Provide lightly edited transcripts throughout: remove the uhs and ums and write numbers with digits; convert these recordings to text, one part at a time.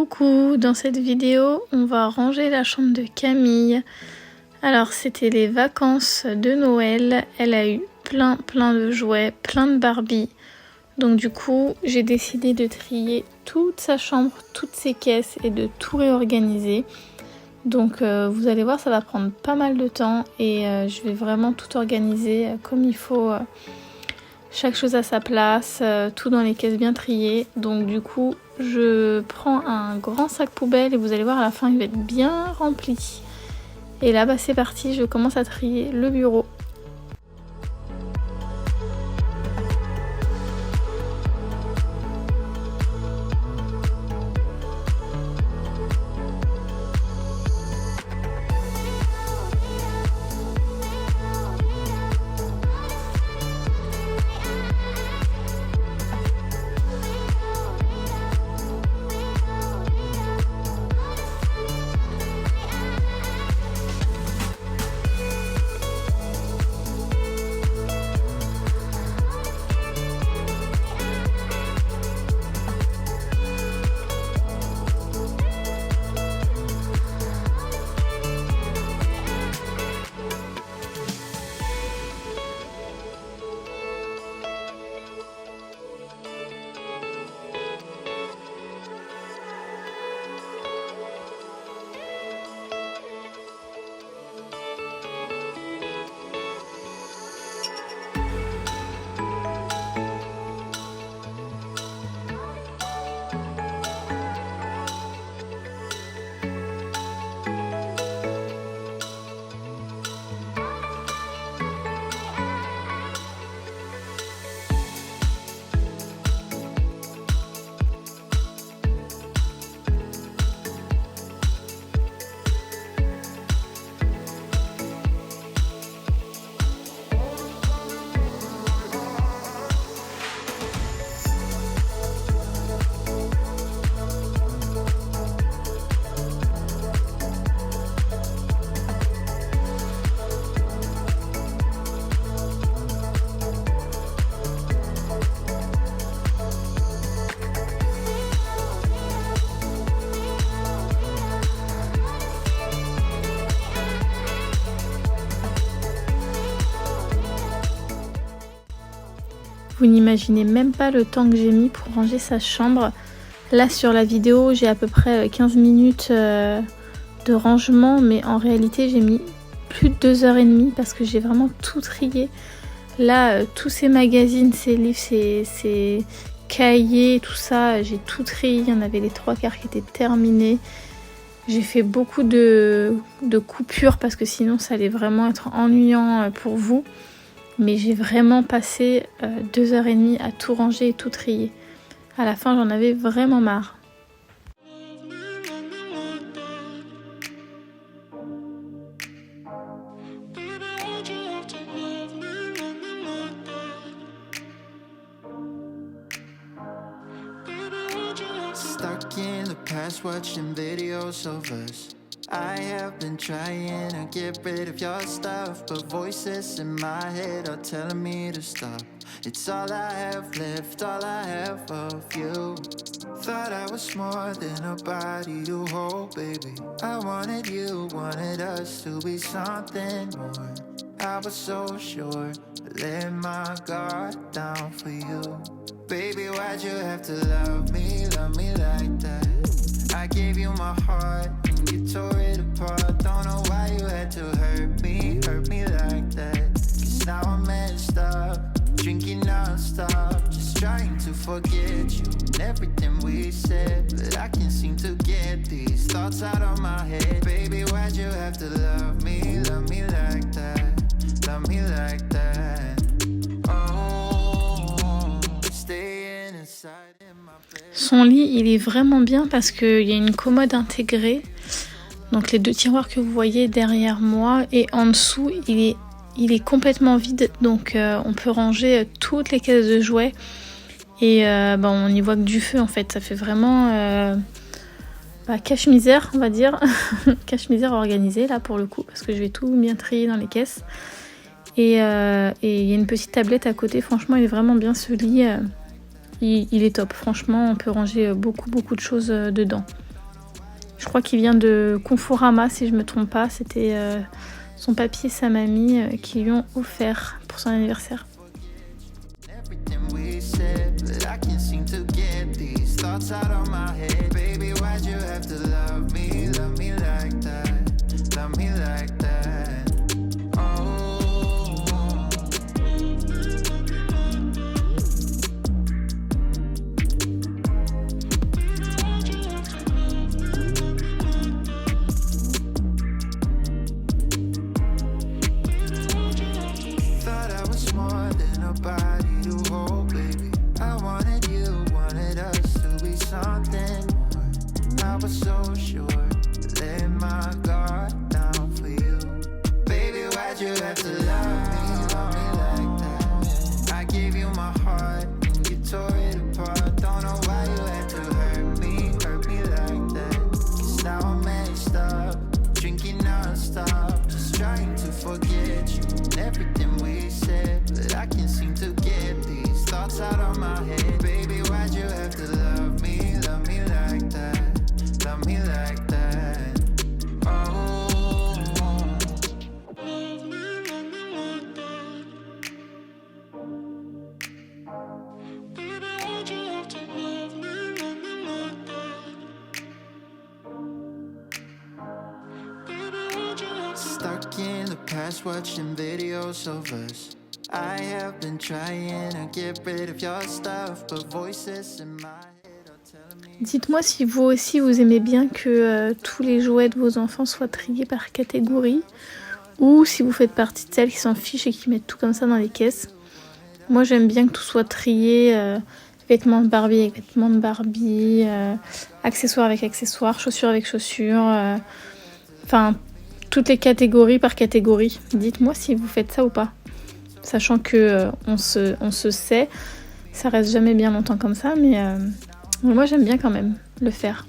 Coucou, dans cette vidéo on va ranger la chambre de Camille. Alors c'était les vacances de Noël, elle a eu plein de jouets, plein de Barbie. Donc du coup j'ai décidé de trier toute sa chambre, toutes ses caisses et de tout réorganiser. Donc vous allez voir, ça va prendre pas mal de temps et je vais vraiment tout organiser comme il faut. Chaque chose à sa place, tout dans les caisses bien triées. Donc du coup je prends un grand sac poubelle et vous allez voir à la fin il va être bien rempli. Et là c'est parti, je commence à trier le bureau. Vous n'imaginez même pas le temps que j'ai mis pour ranger sa chambre. Là sur la vidéo j'ai à peu près 15 minutes de rangement, mais en réalité j'ai mis plus de 2h30 parce que j'ai vraiment tout trié. Là tous ces magazines, ces livres, ces cahiers, tout ça, j'ai tout trié. Il y en avait les 3/4 qui étaient terminés. J'ai fait beaucoup de coupures parce que sinon ça allait vraiment être ennuyant pour vous. Mais j'ai vraiment passé 2h30 à tout ranger et tout trier. À la fin, j'en avais vraiment marre. Stuck in the past watching videos of us. I have been trying to get rid of your stuff, but voices in my head are telling me to stop. It's all I have left, all I have of you. Thought I was more than a body to hold, baby. I wanted you, wanted us to be something more. I was so sure, I let my guard down for you. Baby, why'd you have to love me like that? I gave you my heart and you tore it apart. Don't know why you had to hurt me like that. Cause now I'm messed up, drinking non-stop, just trying to forget you and everything we said. But I can't seem to get these thoughts out of my head. Baby, why'd you have to love me like that? Love me like that. Oh, staying inside in my bed. Son lit, il est vraiment bien parce qu'il y a une commode intégrée. Donc les 2 tiroirs que vous voyez derrière moi et en dessous, il est complètement vide. Donc on peut ranger toutes les caisses de jouets. Et on n'y voit que du feu en fait. Ça fait vraiment cache-misère, on va dire. Cache-misère organisée là pour le coup. Parce que je vais tout bien trier dans les caisses. Et il y a une petite tablette à côté. Franchement, il est vraiment bien ce lit. Il est top. Franchement, on peut ranger beaucoup de choses dedans. Je crois qu'il vient de Conforama si je me trompe pas. C'était son papy et sa mamie qui lui ont offert pour son anniversaire. Stuck in the past watching videos of us. I have been trying to get rid of your stuff, but voices in my head are telling me. Dites-moi si vous aussi vous aimez bien que tous les jouets de vos enfants soient triés par catégorie, ou si vous faites partie de celles qui s'en fichent et qui mettent tout comme ça dans les caisses. Moi j'aime bien que tout soit trié, vêtements de Barbie avec vêtements de Barbie, accessoires avec accessoires, chaussures avec chaussures, enfin toutes les catégories par catégorie. Dites-moi si vous faites ça ou pas. Sachant que on se sait, ça reste jamais bien longtemps comme ça, mais moi j'aime bien quand même le faire.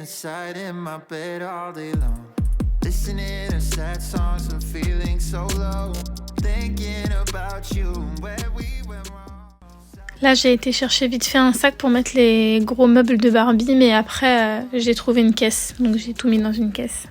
Inside in my bed all day long, listening to sad songs and feeling so low, thinking about you and where we went wrong. Là j'ai été chercher vite fait un sac pour mettre les gros meubles de Barbie, mais après j'ai trouvé une caisse, donc j'ai tout mis dans une caisse.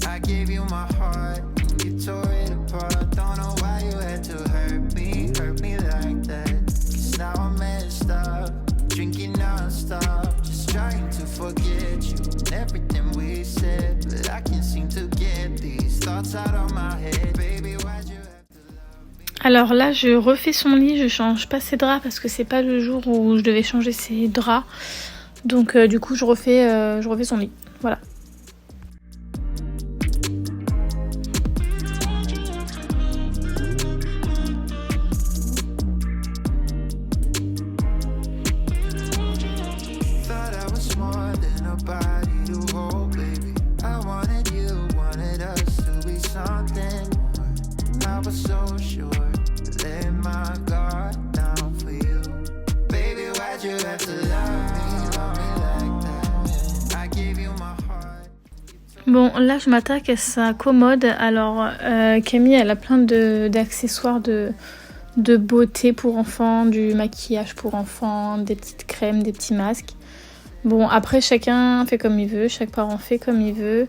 I gave you my heart and you tore it apart. Don't know why you had to hurt me like that. 'Cause now I'm messed up, drinking non-stop, just trying to forget you and everything we said. But I can't seem to get these thoughts out of my head. Baby, why'd you have to love me? Alors là je refais son lit, je change pas ses draps parce que c'est pas le jour où je devais changer ses draps. Donc du coup je refais son lit. Voilà. Bon, là je m'attaque à sa commode. Alors Camille elle a plein d'accessoires de beauté pour enfants, du maquillage pour enfants, des petites crèmes, des petits masques. Bon, après chacun fait comme il veut, chaque parent fait comme il veut.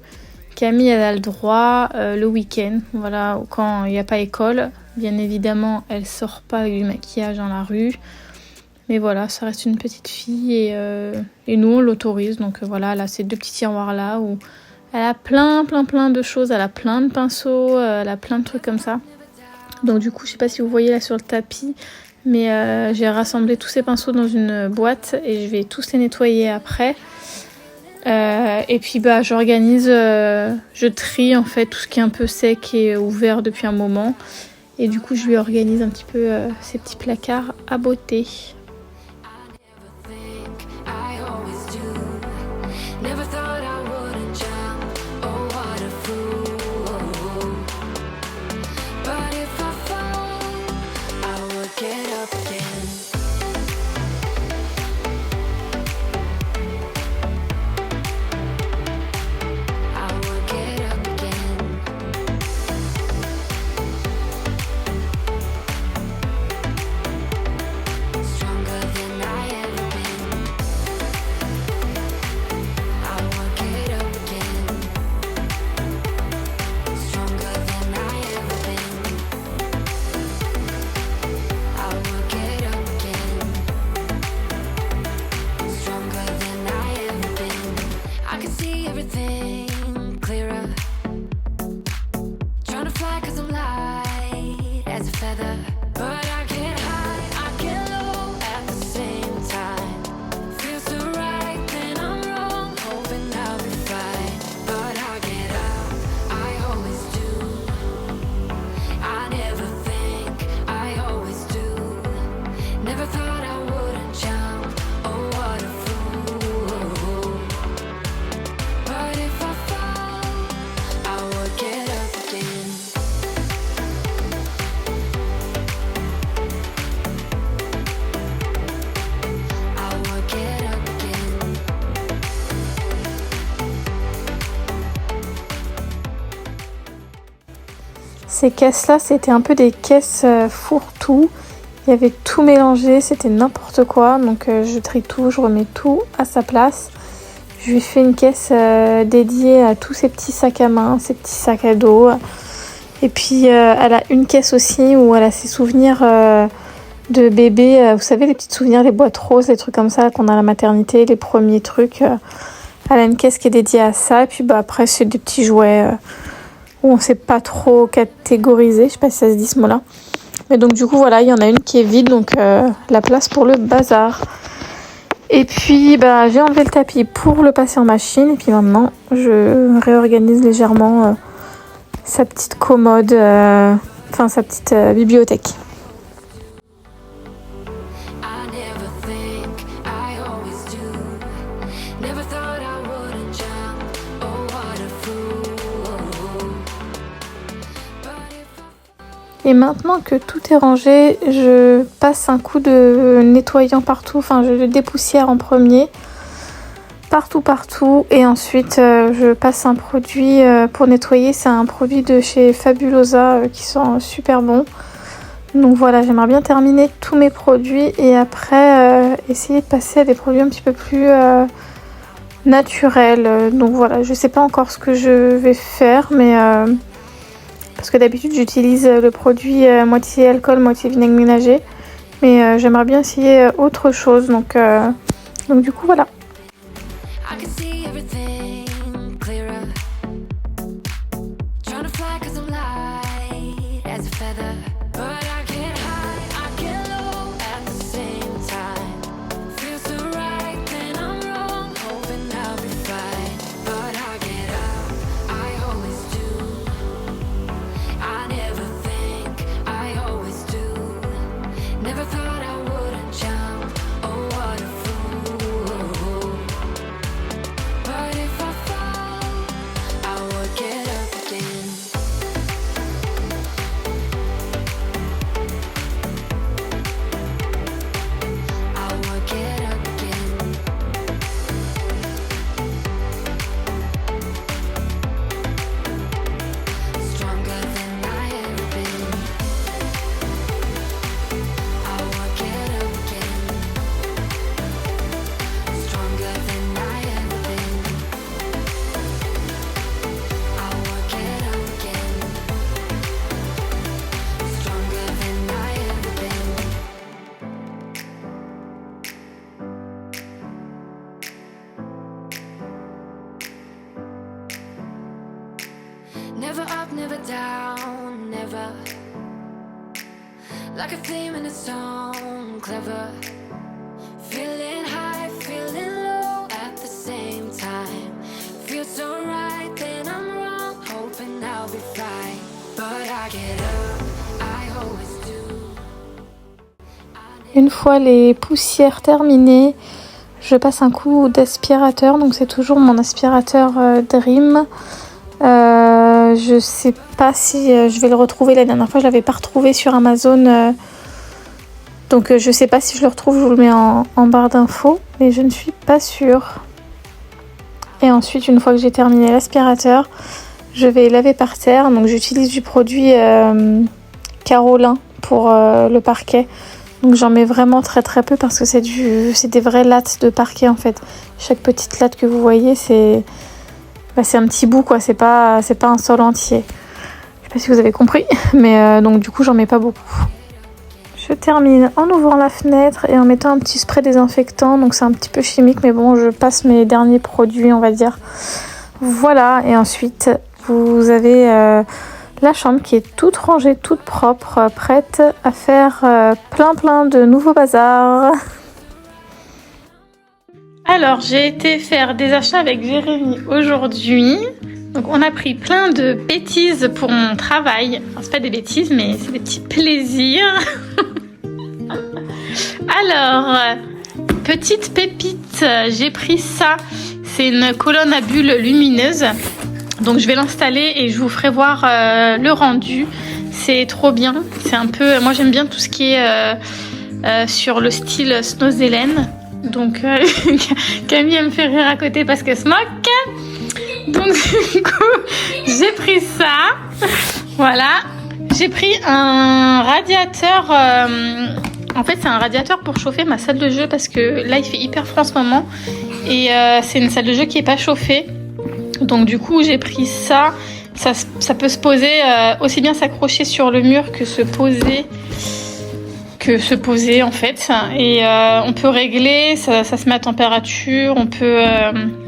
Camille elle a le droit le week-end, voilà, quand il n'y a pas école. Bien évidemment elle sort pas avec du maquillage dans la rue. Mais voilà, ça reste une petite fille et nous on l'autorise. Donc voilà, elle a ces deux petits tiroirs là où elle a plein de choses. Elle a plein de pinceaux, elle a plein de trucs comme ça. Donc du coup, je sais pas si vous voyez là sur le tapis, mais j'ai rassemblé tous ces pinceaux dans une boîte et je vais tous les nettoyer après. Et puis bah j'organise, je trie en fait tout ce qui est un peu sec et ouvert depuis un moment. Et du coup, je lui organise un petit peu ces petits placards à beauté. Never thought I wouldn't jump Ces caisses-là, c'était un peu des caisses fourre-tout. Il y avait tout mélangé, c'était n'importe quoi. Donc je trie tout, je remets tout à sa place. Je lui fais une caisse dédiée à tous ses petits sacs à main, ses petits sacs à dos. Et puis elle a une caisse aussi où elle a ses souvenirs de bébé. Vous savez, les petits souvenirs, les boîtes roses, les trucs comme ça qu'on a à la maternité, les premiers trucs. Elle a une caisse qui est dédiée à ça. Et puis après, c'est des petits jouets où on ne sait pas trop catégoriser. Je ne sais pas si ça se dit ce mot-là. Mais donc du coup, voilà, il y en a une qui est vide. Donc la place pour le bazar. Et puis, j'ai enlevé le tapis pour le passer en machine. Et puis maintenant, je réorganise légèrement sa petite commode, sa petite bibliothèque. Et maintenant que tout est rangé, je passe un coup de nettoyant partout, je le dépoussière en premier, partout, et ensuite je passe un produit pour nettoyer. C'est un produit de chez Fabulosa qui sent super bon. Donc voilà, j'aimerais bien terminer tous mes produits et après essayer de passer à des produits un petit peu plus naturels. Donc voilà, je sais pas encore ce que je vais faire, mais parce que d'habitude j'utilise le produit moitié alcool, moitié vinaigre ménager, mais j'aimerais bien essayer autre chose. Donc du coup voilà. Never up, never down, never. Like a theme in a song, clever. Feeling high, feeling low at the same time. Feels so right, then I'm wrong, hoping I'll be fine. But I get up, I always do. Une fois les poussières terminées, je passe un coup d'aspirateur. Donc c'est toujours mon aspirateur Dream. Je sais pas si je vais le retrouver. La dernière fois je l'avais pas retrouvé sur Amazon, donc je sais pas si je le retrouve. Je vous le mets en barre d'infos, mais je ne suis pas sûre. Et ensuite, une fois que j'ai terminé l'aspirateur, je vais laver par terre. Donc j'utilise du produit Carolin pour le parquet. Donc j'en mets vraiment très très peu parce que c'est des vraies lattes de parquet en fait. Chaque petite latte que vous voyez, c'est un petit bout quoi, c'est pas un sol entier. Je sais pas si vous avez compris, mais donc du coup j'en mets pas beaucoup. Je termine en ouvrant la fenêtre et en mettant un petit spray désinfectant. Donc c'est un petit peu chimique, mais bon, je passe mes derniers produits, on va dire. Voilà, et ensuite vous avez la chambre qui est toute rangée, toute propre, prête à faire plein de nouveaux bazars. Alors, j'ai été faire des achats avec Jérémy aujourd'hui. Donc, on a pris plein de bêtises pour mon travail. Enfin, c'est pas des bêtises, mais c'est des petits plaisirs. Alors, petite pépite, j'ai pris ça. C'est une colonne à bulles lumineuse. Donc, je vais l'installer et je vous ferai voir le rendu. C'est trop bien. C'est un peu... Moi, j'aime bien tout ce qui est sur le style Snow Zelen. Donc Camille elle me fait rire à côté parce qu'elle se moque. Donc du coup j'ai pris ça. Voilà. j'ai pris un radiateur. En fait, c'est un radiateur pour chauffer ma salle de jeu parce que là, il fait hyper froid en ce moment. Et c'est une salle de jeu qui n'est pas chauffée. Donc du coup, j'ai pris ça. Ça peut se poser, aussi bien s'accrocher sur le mur que se poser en fait. Et on peut régler, ça se met à température. On peut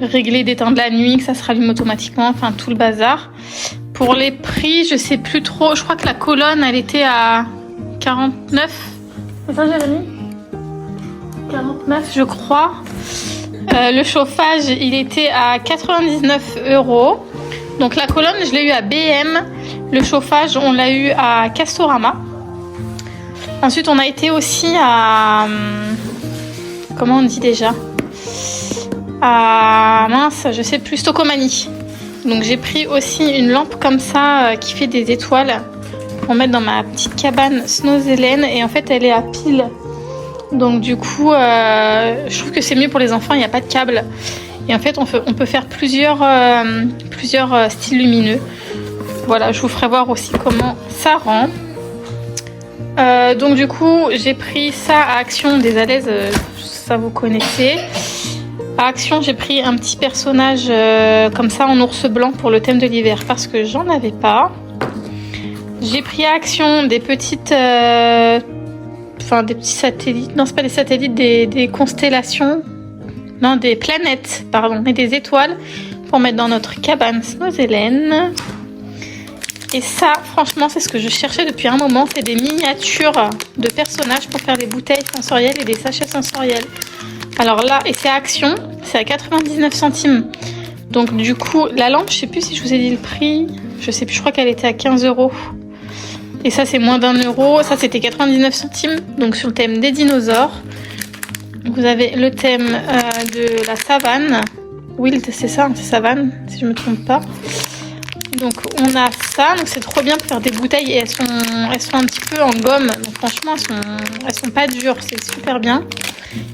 régler d'éteindre la nuit, que ça se rallume automatiquement. Enfin, tout le bazar. Pour les prix, je sais plus trop. Je crois que la colonne, elle était à 49. C'est ça, Jérémy ? 49, je crois. Le chauffage, il était à 99 €. Donc la colonne, je l'ai eu à BM. Le chauffage, on l'a eu à Castorama. Ensuite, on a été aussi à... Comment on dit déjà ? À... Mince, je sais plus, Stocomanie. Donc j'ai pris aussi une lampe comme ça qui fait des étoiles pour mettre dans ma petite cabane Snowzelen. Et en fait, elle est à pile. Donc du coup, je trouve que c'est mieux pour les enfants, il n'y a pas de câble. Et en fait, on peut faire plusieurs styles lumineux. Voilà, je vous ferai voir aussi comment ça rend. Donc du coup, j'ai pris ça à Action des Alaises, ça vous connaissez. À Action, j'ai pris un petit personnage comme ça en ours blanc pour le thème de l'hiver parce que j'en avais pas. J'ai pris à Action des petites... des petits satellites, non c'est pas des satellites, des constellations, non des planètes, pardon, et des étoiles pour mettre dans notre cabane Snowzelen. Et ça, franchement, c'est ce que je cherchais depuis un moment, c'est des miniatures de personnages pour faire des bouteilles sensorielles et des sachets sensoriels. Alors là, et c'est à Action, c'est à 99 centimes. Donc du coup, la lampe, je sais plus si je vous ai dit le prix, je sais plus, je crois qu'elle était à 15 €. Et ça, c'est moins d'1 €. Ça, c'était 99 centimes. Donc, sur le thème des dinosaures. Vous avez le thème de la savane. Wild, c'est ça, c'est savane, si je ne me trompe pas. Donc, on a ça. Donc, c'est trop bien pour faire des bouteilles. Et elles sont un petit peu en gomme. Donc, franchement, elles sont pas dures. C'est super bien.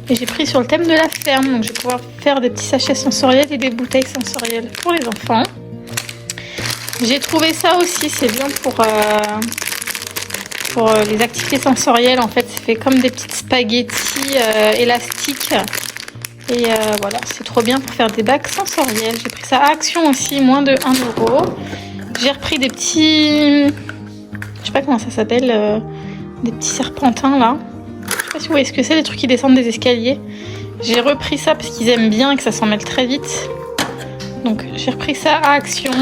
Et j'ai pris sur le thème de la ferme. Donc, je vais pouvoir faire des petits sachets sensoriels et des bouteilles sensorielles pour les enfants. J'ai trouvé ça aussi. C'est bien pour les activités sensorielles. En fait, c'est fait comme des petites spaghettis élastiques. Et voilà, c'est trop bien pour faire des bacs sensoriels. J'ai pris ça à Action aussi, moins de 1 €. J'ai repris des petits... Je sais pas comment ça s'appelle. Des petits serpentins, là. Je sais pas si vous voyez ce que c'est, les trucs qui descendent des escaliers. J'ai repris ça parce qu'ils aiment bien et que ça s'en mêle très vite. Donc, j'ai repris ça à Action.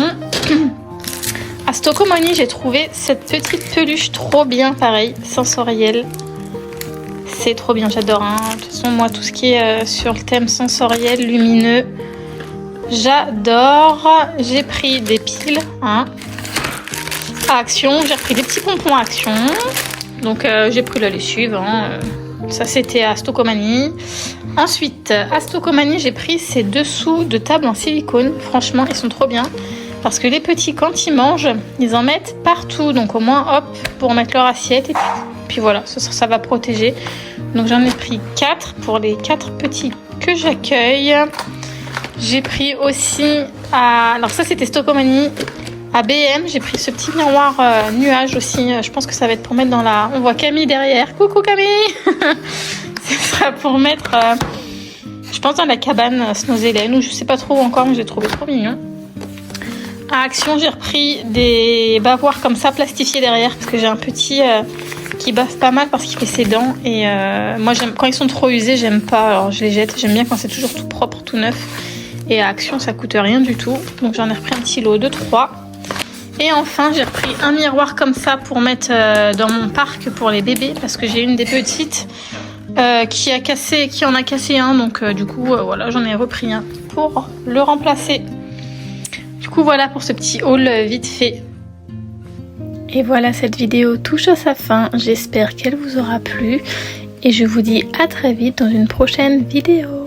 À Stocomanie, j'ai trouvé cette petite peluche trop bien, pareil, sensorielle. C'est trop bien, j'adore. Hein. De toute façon, moi, tout ce qui est sur le thème sensoriel, lumineux, j'adore. J'ai pris des piles à Action. J'ai repris des petits pompons à Action. Donc, j'ai pris la lessive. Ça, c'était à Stocomanie. Ensuite, à Stocomanie, j'ai pris ces dessous de table en silicone. Franchement, ils sont trop bien. Parce que les petits, quand ils mangent, ils en mettent partout. Donc au moins, hop, pour mettre leur assiette. Et puis voilà, ça va protéger. Donc j'en ai pris 4 pour les 4 petits que j'accueille. J'ai pris aussi... Alors ça, c'était Stocomanie. À BM, j'ai pris ce petit miroir nuage aussi. Je pense que ça va être pour mettre dans la... On voit Camille derrière. Coucou Camille. Ce sera pour mettre... je pense dans la cabane Snowzelen. Ou je sais pas trop encore, mais j'ai trouvé trop mignon. À Action, j'ai repris des bavoirs comme ça plastifiés derrière parce que j'ai un petit qui bave pas mal parce qu'il fait ses dents et moi quand ils sont trop usés, j'aime pas, alors je les jette. J'aime bien quand c'est toujours tout propre, tout neuf. Et à Action, ça coûte rien du tout. Donc j'en ai repris un petit lot de 3. Et enfin, j'ai repris un miroir comme ça pour mettre dans mon parc pour les bébés parce que j'ai une des petites qui en a cassé un. Donc du coup, voilà, j'en ai repris un pour le remplacer. Du coup, voilà pour ce petit haul vite fait. Et voilà, cette vidéo touche à sa fin. J'espère qu'elle vous aura plu. Et je vous dis à très vite dans une prochaine vidéo.